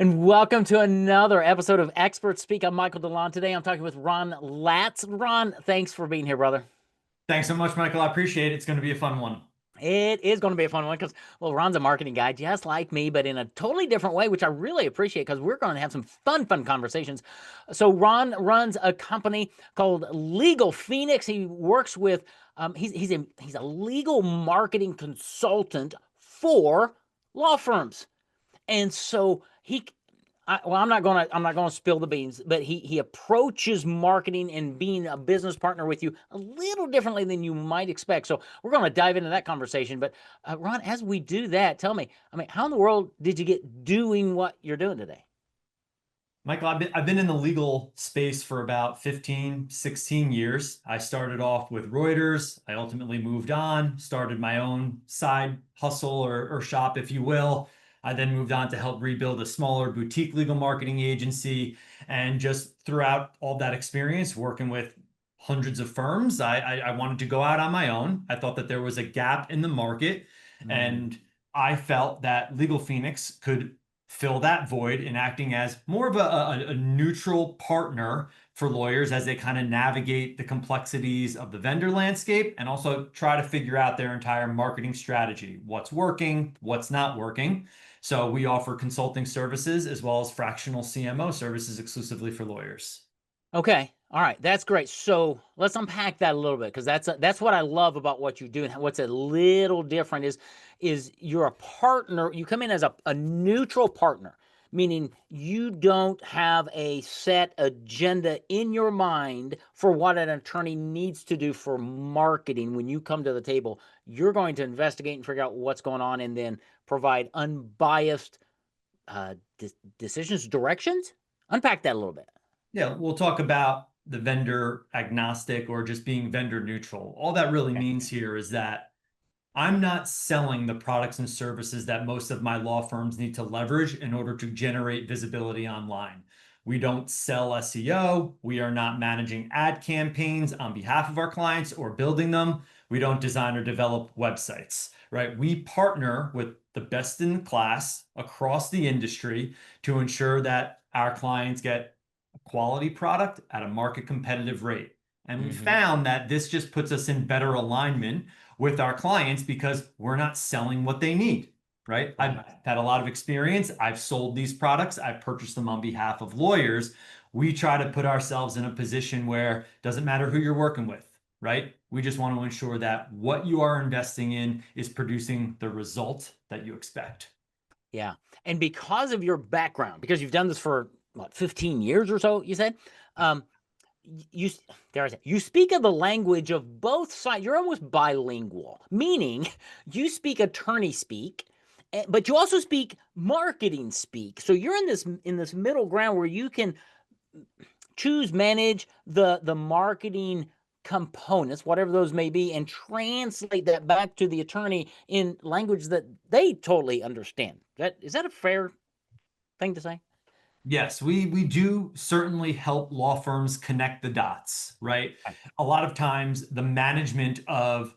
And welcome to another episode of Expert Speak. I'm Michael DeLon. Today I'm talking with Ron Latz. Ron, thanks for being here, brother. Thanks so much, Michael. I appreciate it. It's going to be a fun one. It is going to be a fun one because, well, Ron's a marketing guy just like me, but in a totally different way, which I really appreciate because we're going to have some fun conversations. So Ron runs a company called Legal Phoenix. He works with, he's a legal marketing consultant for law firms. And so I'm not gonna spill the beans, but he approaches marketing and being a business partner with you a little differently than you might expect. So we're gonna dive into that conversation. But Ron, as we do that, tell me, how in the world did you get doing what you're doing today? Michael, I've been in the legal space for about 15, 16 years. I started off with Reuters. I ultimately moved on, started my own side hustle or shop, if you will. I then moved on to help rebuild a smaller boutique legal marketing agency. And just throughout all that experience, working with hundreds of firms, I wanted to go out on my own. I thought that there was a gap in the market, and I felt that Legal Phoenix could fill that void in acting as more of a neutral partner for lawyers as they kind of navigate the complexities of the vendor landscape and also try to figure out their entire marketing strategy, what's working, what's not working. So we offer consulting services as well as fractional CMO services exclusively for lawyers. Okay. All right. That's great. So let's unpack that a little bit because that's what I love about what you do. And what's a little different is you're a partner. You come in as a neutral partner, meaning you don't have a set agenda in your mind for what an attorney needs to do for marketing. When you come to the table, you're going to investigate and figure out what's going on and then provide unbiased decisions, directions. Unpack that a little bit. Yeah, we'll talk about the vendor agnostic or just being vendor neutral. All that really Okay. means here is that I'm not selling the products and services that most of my law firms need to leverage in order to generate visibility online. We don't sell SEO. We are not managing ad campaigns on behalf of our clients or building them. We don't design or develop websites, right? We partner with the best in class across the industry to ensure that our clients get a quality product at a market competitive rate. And we Mm-hmm. found that this just puts us in better alignment with our clients because we're not selling what they need, right? I've Right. had a lot of experience. I've sold these products. I've purchased them on behalf of lawyers. We try to put ourselves in a position where it doesn't matter who you're working with, right? We just want to ensure that what you are investing in is producing the result that you expect. Yeah. And because of your background, because you've done this for what, 15 years or so, you said, um, you there I say, you speak of the language of both sides. You're almost bilingual, meaning you speak attorney speak, but you also speak marketing speak. So you're in this middle ground where you can choose, manage the marketing components, whatever those may be, and translate that back to the attorney in language that they totally understand. Is that a fair thing to say? Yes, we do certainly help law firms connect the dots, right? A lot of times the management of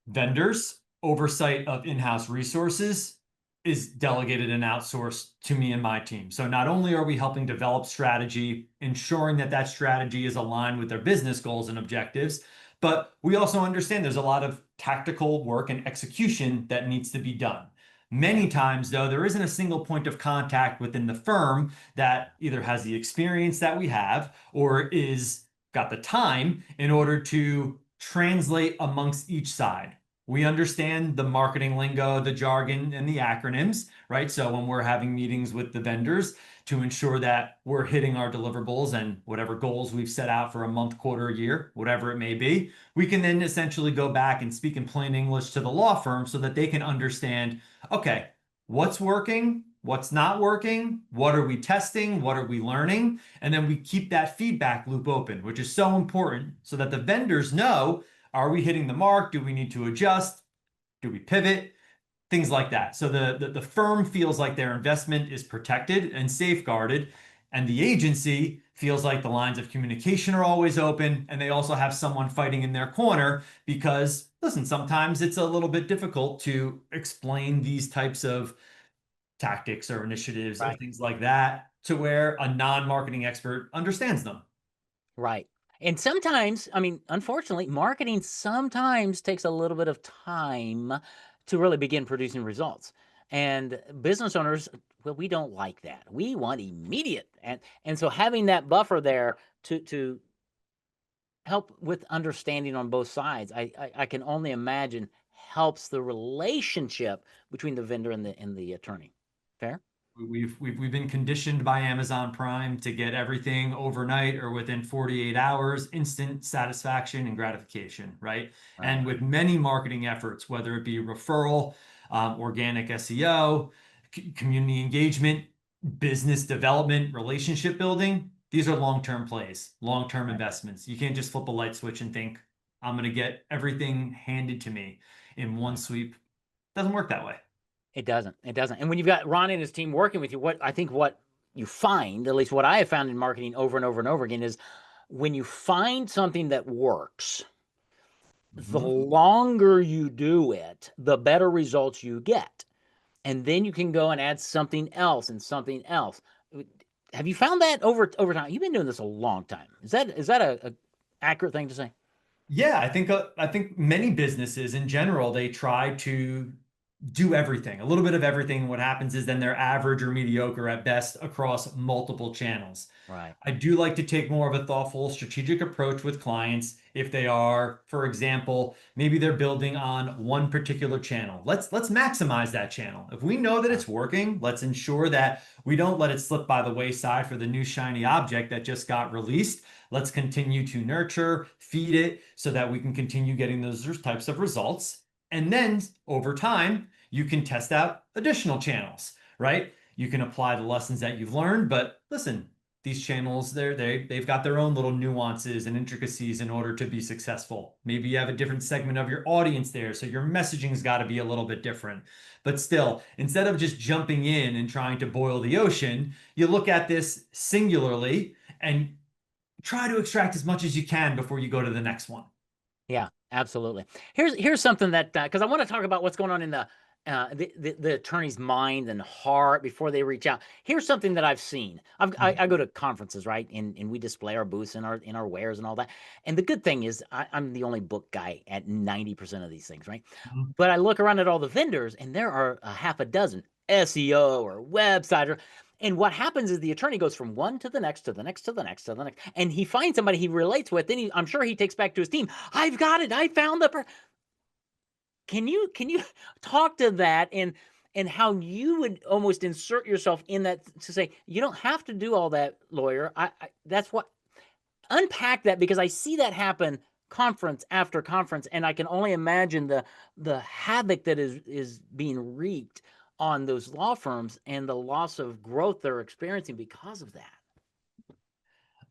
vendors, oversight of in-house resources is delegated and outsourced to me and my team. So not only are we helping develop strategy, ensuring that that strategy is aligned with their business goals and objectives, but we also understand there's a lot of tactical work and execution that needs to be done. Yeah. Many times, though, there isn't a single point of contact within the firm that either has the experience that we have or is got the time in order to translate amongst each side. We understand the marketing lingo, the jargon, and the acronyms, right? So when we're having meetings with the vendors to ensure that we're hitting our deliverables and whatever goals we've set out for a month, quarter, year, whatever it may be, we can then essentially go back and speak in plain English to the law firm so that they can understand, okay, what's working, what's not working, what are we testing, what are we learning, and then we keep that feedback loop open, which is so important so that the vendors know, are we hitting the mark? Do we need to adjust? Do we pivot? Things like that. So the firm feels like their investment is protected and safeguarded, and the agency feels like the lines of communication are always open, and they also have someone fighting in their corner because, listen, sometimes it's a little bit difficult to explain these types of tactics or initiatives or Right. things like that to where a non-marketing expert understands them. Right. And sometimes, I mean, unfortunately, marketing sometimes takes a little bit of time to really begin producing results. And business owners, well, we don't like that. We want immediate. And so having that buffer there to help with understanding on both sides, I can only imagine helps the relationship between the vendor and the attorney. Fair? We've been conditioned by Amazon Prime to get everything overnight or within 48 hours, instant satisfaction and gratification, right? Right. And with many marketing efforts, whether it be referral, organic SEO, community engagement, business development, relationship building, these are long-term plays, long-term Right. investments. You can't just flip a light switch and think, I'm going to get everything handed to me in one Right. sweep. Doesn't work that way. It doesn't. It doesn't. And when you've got Ron and his team working with you, what you find, at least what I have found in marketing over and over and over again, is when you find something that works, the Mhm. longer you do it, the better results you get. And then you can go and add something else and something else. Have you found that over time? You've been doing this a long time. Is that a accurate thing to say? Yeah, I think many businesses in general they try to do everything, a little bit of everything. What happens is then they're average or mediocre at best across multiple channels. Right. I do like to take more of a thoughtful, strategic approach with clients if they are, for example, maybe they're building on one particular channel. Let's maximize that channel. If we know that Yeah. it's working, let's ensure that we don't let it slip by the wayside for the new shiny object that just got released. Let's continue to nurture, feed it so that we can continue getting those types of results. And then over time, you can test out additional channels, right? You can apply the lessons that you've learned, but listen, these channels they've got their own little nuances and intricacies in order to be successful. Maybe you have a different segment of your audience there, so your messaging's got to be a little bit different. But still, instead of just jumping in and trying to boil the ocean, you look at this singularly and try to extract as much as you can before you go to the next one. Yeah, absolutely. Here's something that because I want to talk about what's going on in the attorney's mind and heart before they reach out. Here's something that I've seen. I go to conferences, right, and we display our booths and our wares and all that. And the good thing is I'm the only book guy at 90% of these things, right? Mhm. But I look around at all the vendors, and there are a half a dozen SEO or website and what happens is the attorney goes from one to the next, to the next, to the next, to the next, and he finds somebody he relates with. Then I'm sure he takes back to his team. I've got it. I found can you talk to that and how you would almost insert yourself in that to say you don't have to do all that, lawyer. That's what unpack that because I see that happen conference after conference, and I can only imagine the havoc that is being reaped on those law firms and the loss of growth they're experiencing because of that.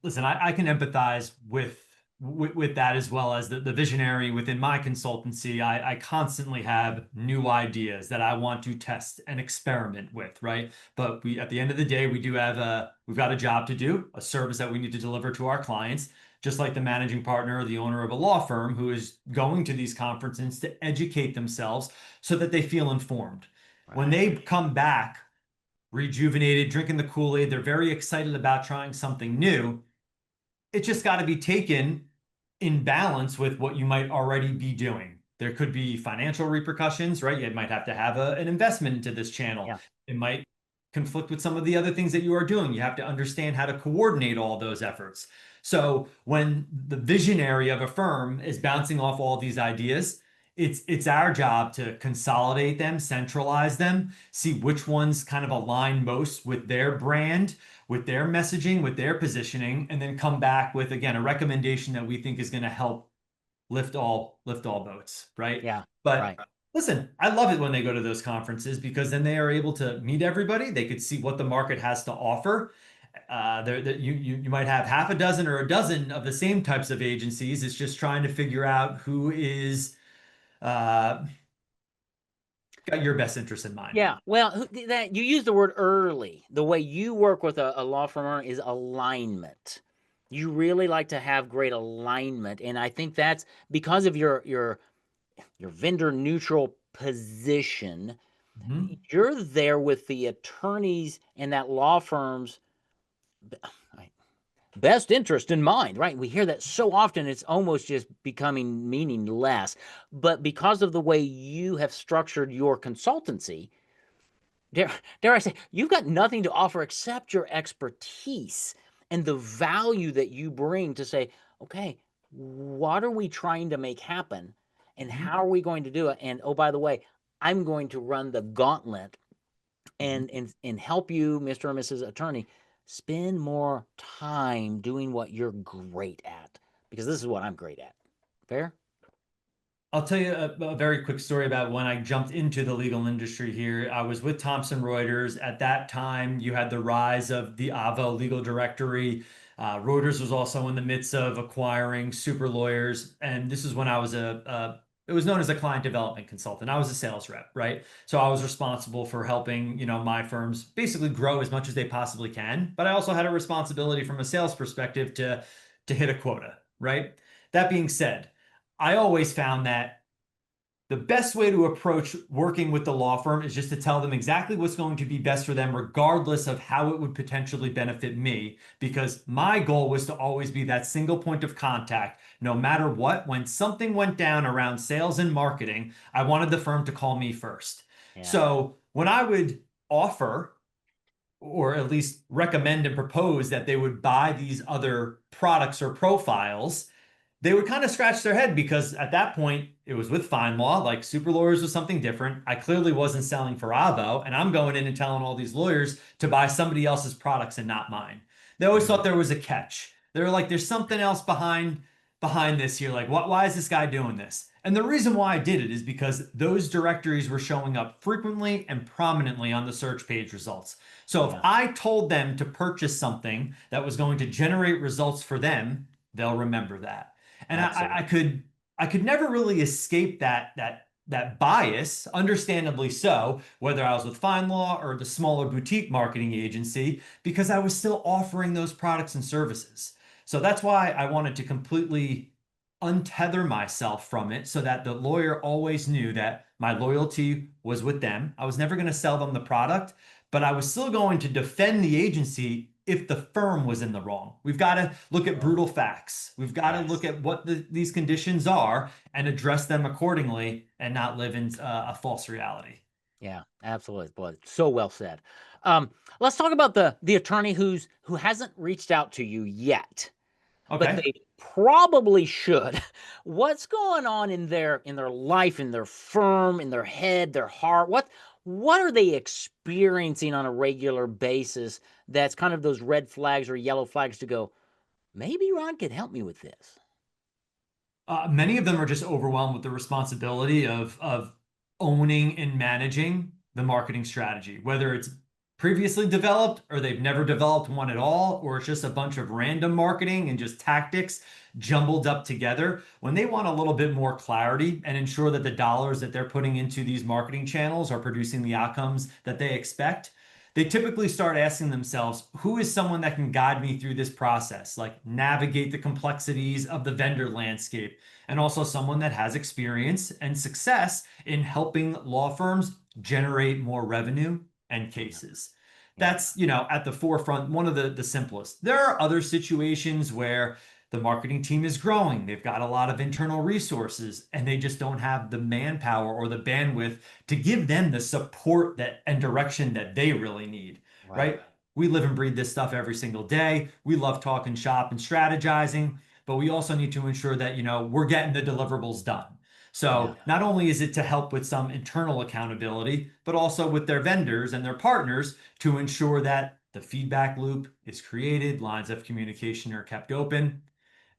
Listen, I can empathize with that as well as the visionary within my consultancy. I constantly have new ideas that I want to test and experiment with, right? But we at the end of the day, we've got a job to do, a service that we need to deliver to our clients, just like the managing partner or the owner of a law firm who is going to these conferences to educate themselves so that they feel informed. When Right. they come back rejuvenated, drinking the Kool-Aid, they're very excited about trying something new. It's just got to be taken in balance with what you might already be doing. There could be financial repercussions, right? You might have to have an investment into this channel. Yeah. It might conflict with some of the other things that you are doing. You have to understand how to coordinate all those efforts. So when the visionary of a firm is bouncing off all these ideas, it's our job to consolidate them, centralize them, see which ones kind of align most with their brand, with their messaging, with their positioning, and then come back with again a recommendation that we think is going to help lift all boats, right? Yeah. But Right. listen, I love it when they go to those conferences because then they are able to meet everybody. They could see what the market has to offer. You might have half a dozen or a dozen of the same types of agencies. It's just trying to figure out who is uh, got your best interest in mind. Yeah. Well, that you use the word early. The way you work with a law firm is alignment. You really like to have great alignment, and I think that's because of your vendor neutral position. Mhm. You're there with the attorneys and that law firm's best interest in mind, right? We hear that so often, it's almost just becoming meaningless. But because of the way you have structured your consultancy, dare, dare I say, you've got nothing to offer except your expertise and the value that you bring to say, okay, what are we trying to make happen? And Mhm. how are we going to do it? And oh, by the way, I'm going to run the gauntlet Mhm. and help you, Mr. or Mrs. Attorney, spend more time doing what you're great at. Because this is what I'm great at. Fair? I'll tell you a very quick story about when I jumped into the legal industry here. I was with Thomson Reuters. At that time, you had the rise of the Avvo legal directory. Reuters was also in the midst of acquiring super lawyers. And this is when I was it was known as a client development consultant. I was a sales rep, right? So I was responsible for helping, my firms basically grow as much as they possibly can. But I also had a responsibility from a sales perspective to hit a quota, right? That being said, I always found that the best way to approach working with the law firm is just to tell them exactly what's going to be best for them, regardless of how it would potentially benefit me. Because my goal was to always be that single point of contact, no matter what. When something went down around sales and marketing, I wanted the firm to call me first. Yeah. So when I would offer, or at least recommend and propose that they would buy these other products or profiles, they would kind of scratch their head because at that point it was with FindLaw, like Super Lawyers was something different. I clearly wasn't selling for Avvo, and I'm going in and telling all these lawyers to buy somebody else's products and not mine. They always thought Mm, there was a catch. They were like, there's something else behind this here. Like, why is this guy doing this? And the reason why I did it is because those directories were showing up frequently and prominently on the search page results. So if yeah. I told them to purchase something that was going to generate results for them, they'll remember that. And I Absolutely. could never really escape that bias, understandably so, whether I was with FindLaw or the smaller boutique marketing agency, because I was still offering those products and services. So that's why I wanted to completely untether myself from it so that the lawyer always knew that my loyalty was with them. I was never going to sell them the product, but I was still going to defend the agency if the firm was in the wrong. We've got to look at Oh, brutal facts. We've got to look yes. at what these conditions are and address them accordingly and not live in a false reality. Yeah, absolutely. Boy, so well said. Um, let's talk about the attorney who hasn't reached out to you yet, but Okay. they probably should. What's going on in their life, in their firm, in their head, their heart? What are they experiencing on a regular basis that's kind of those red flags or yellow flags to go, maybe Ron could help me with this? Many of them are just overwhelmed with the responsibility of owning and managing the marketing strategy, whether it's previously developed or they've never developed one at all, or it's just a bunch of random marketing and just tactics jumbled up together. When they want a little bit more clarity and ensure that the dollars that they're putting into these marketing channels are producing the outcomes that they expect, they typically start asking themselves, who is someone that can guide me through this process, like navigate the complexities of the vendor landscape, and also someone that has experience and success in helping law firms generate more revenue and Yeah, cases. yeah, That's, at the forefront, one of the simplest. There are other situations where the marketing team is growing. They've got a lot of internal resources and they just don't have the manpower or the bandwidth to give them the support that and direction that they really need, right. right? We live and breathe this stuff every single day. We love talking shop and strategizing, but we also need to ensure that, we're getting the deliverables done. Yeah, So not only is it to help with some internal accountability, but also with their vendors and their partners to ensure that the feedback loop is created, lines of communication are kept open.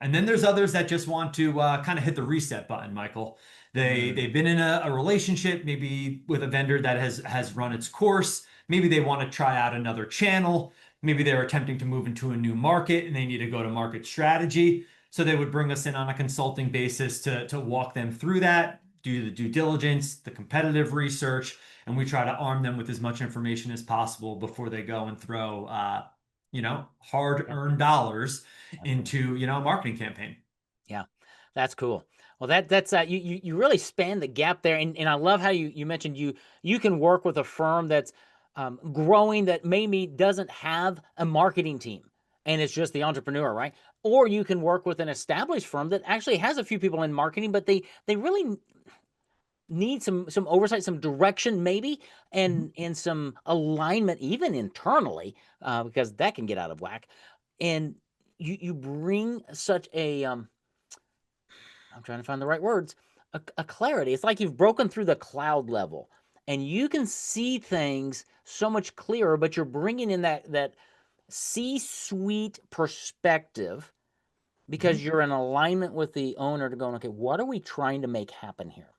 And then there's others that just want to kind of hit the reset button, Michael. mm, They've been in a relationship, maybe with a vendor that has run its course. Maybe they want to try out another channel. Maybe they're attempting to move into a new market and they need to go to market strategy. So they would bring us in on a consulting basis to walk them through that, do the due diligence, the competitive research, and we try to arm them with as much information as possible before they go and throw yeah, hard-earned dollars absolutely. into, a marketing campaign. Yeah, that's cool. Well, that's you really span the gap there, and I love how you mentioned you can work with a firm that's growing that maybe doesn't have a marketing team, and it's just the entrepreneur, right? Or you can work with an established firm that actually has a few people in marketing, but they really need some oversight, some direction, maybe, and some alignment even internally, because that can get out of whack. And you bring such a I'm trying to find the right words, a clarity. It's like you've broken through the cloud level and you can see things so much clearer, but you're bringing in that C-suite perspective because Mhm. you're in alignment with the owner to go, okay, what are we trying to make happen here?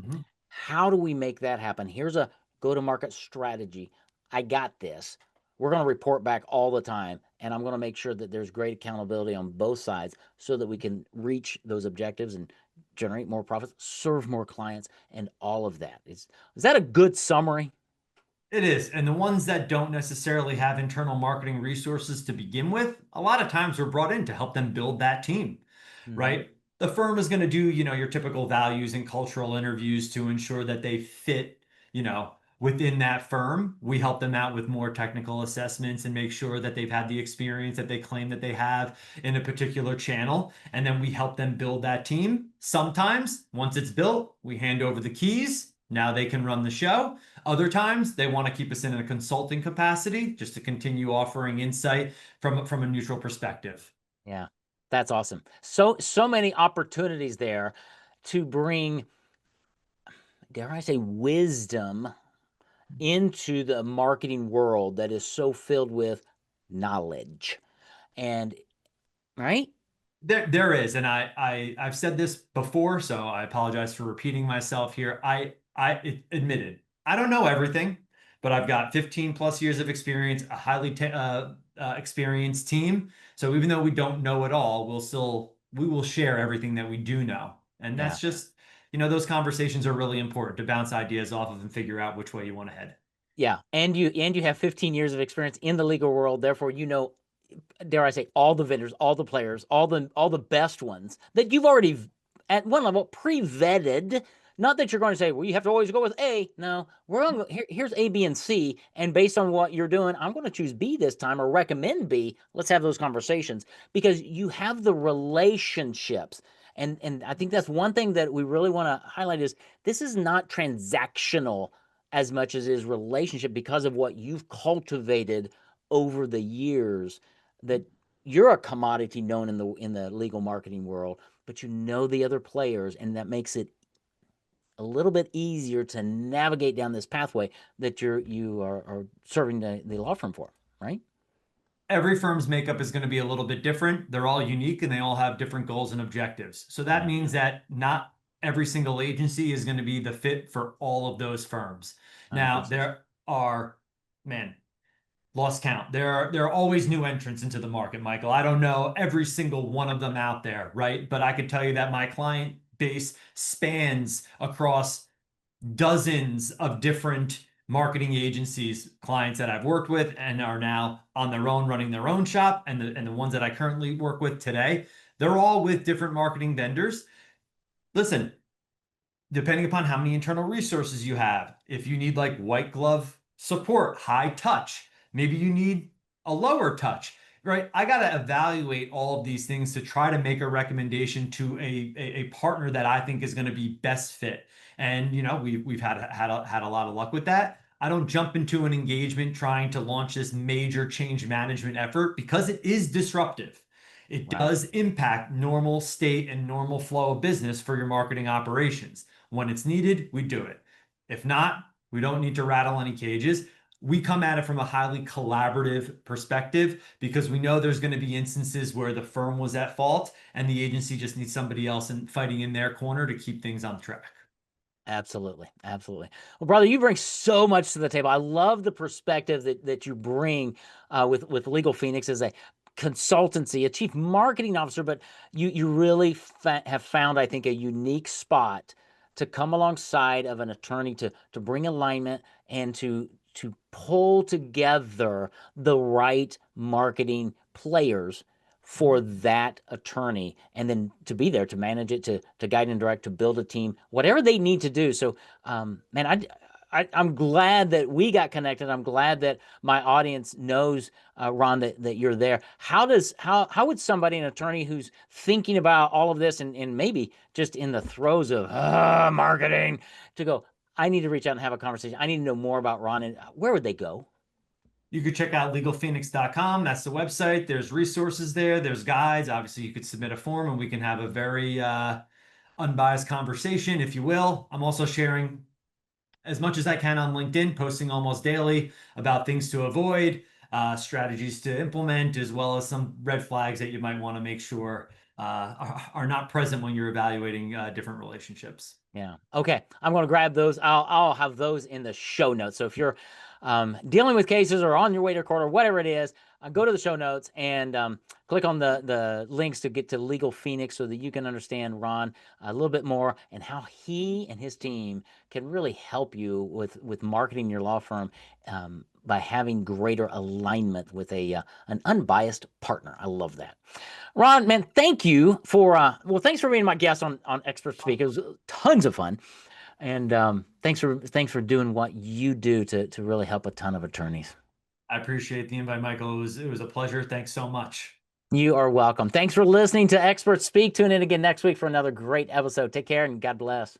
Mhm. How do we make that happen? Here's a go-to-market strategy. I got this. We're going to report back all the time, and I'm going to make sure that there's great accountability on both sides so that we can reach those objectives and generate more profits, serve more clients, and all of that. Is that a good summary? It is. And the ones that don't necessarily have internal marketing resources to begin with, a lot of times we're brought in to help them build that team, Mm-hmm. right? The firm is going to do, your typical values and cultural interviews to ensure that they fit, within that firm. We help them out with more technical assessments and make sure that they've had the experience that they claim that they have in a particular channel. And then we help them build that team. Sometimes, once it's built, we hand over the keys. Now they can run the show. Other times they want to keep us in a consulting capacity just to continue offering insight from a neutral perspective. Yeah, that's awesome. So many opportunities there to bring, dare I say, wisdom into the marketing world that is so filled with knowledge. And right? There is, and I've said this before, so I apologize for repeating myself here. Admitted I don't know everything, but I've got 15 plus years of experience, a highly experienced team. So even though we don't know it all, we will share everything that we do know, and Yeah. that's just those conversations are really important to bounce ideas off of and figure out which way you want to head. Yeah. And you have 15 years of experience in the legal world, therefore dare I say, all the vendors, all the players, all the best ones that you've already at one level pre-vetted. Not that you're going to say, well, you have to always go with A. No, we're going to go, here's A, B, and C. And based on what you're doing, I'm going to choose B this time or recommend B. Let's have those conversations because you have the relationships. And I think that's one thing that we really want to highlight is this is not transactional as much as it is relationship because of what you've cultivated over the years that you're a commodity known in the legal marketing world, but you know the other players, and that makes it a little bit easier to navigate down this pathway that you are serving the law firm for, right? Every firm's makeup is going to be a little bit different. They're all unique and they all have different goals and objectives. So that Yeah, means that not every single agency is going to be the fit for all of those firms. Now, 100%. there are, man, lost count. There are always new entrants into the market, Michael. I don't know every single one of them out there, right? But I can tell you that my client base spans across dozens of different marketing agencies, clients that I've worked with and are now on their own, running their own shop, and the ones that I currently work with today, they're all with different marketing vendors. Listen, depending upon how many internal resources you have, if you need like white glove support, high touch, maybe you need a lower touch, right? I got to evaluate all of these things to try to make a recommendation to a partner that I think is going to be best fit. And we've had a lot of luck with that. I don't jump into an engagement trying to launch this major change management effort because it is disruptive. It Right. does impact normal state and normal flow of business for your marketing operations. When it's needed, we do it. If not, we don't need to rattle any cages. We come at it from a highly collaborative perspective because we know there's going to be instances where the firm was at fault and the agency just needs somebody else fighting in their corner to keep things on track. Absolutely. Absolutely. Well, brother, you bring so much to the table. I love the perspective that you bring with Legal Phoenix as a consultancy, a chief marketing officer, but you really have found, I think, a unique spot to come alongside of an attorney to bring alignment and to pull together the right marketing players for that attorney, and then to be there to manage it, to guide and direct, to build a team, whatever they need to do. So, man, I'm glad that we got connected. I'm glad that my audience knows, Ron, that you're there. How would somebody, an attorney who's thinking about all of this and maybe just in the throes of marketing, to go, I need to reach out and have a conversation. I need to know more about Ron, and where would they go? You could check out legalphoenix.com. That's the website. There's resources there. There's guides. Obviously, you could submit a form and we can have a very unbiased conversation, if you will. I'm also sharing as much as I can on LinkedIn, posting almost daily about things to avoid, strategies to implement, as well as some red flags that you might want to make sure are not present when you're evaluating different relationships. Yeah. Okay. I'm going to grab those. I'll have those in the show notes. So if you're dealing with cases or on your way to court or whatever it is, go to the show notes and click on the links to get to Legal Phoenix so that you can understand Ron a little bit more and how he and his team can really help you with marketing your law firm by having greater alignment with an unbiased partner. I love that. Ron, man, thank you for thanks for being my guest on Expert Speak. It was tons of fun. And thanks for doing what you do to really help a ton of attorneys. I appreciate the invite, Michael. It was a pleasure. Thanks so much. You are welcome. Thanks for listening to Expert Speak. Tune in again next week for another great episode. Take care and God bless.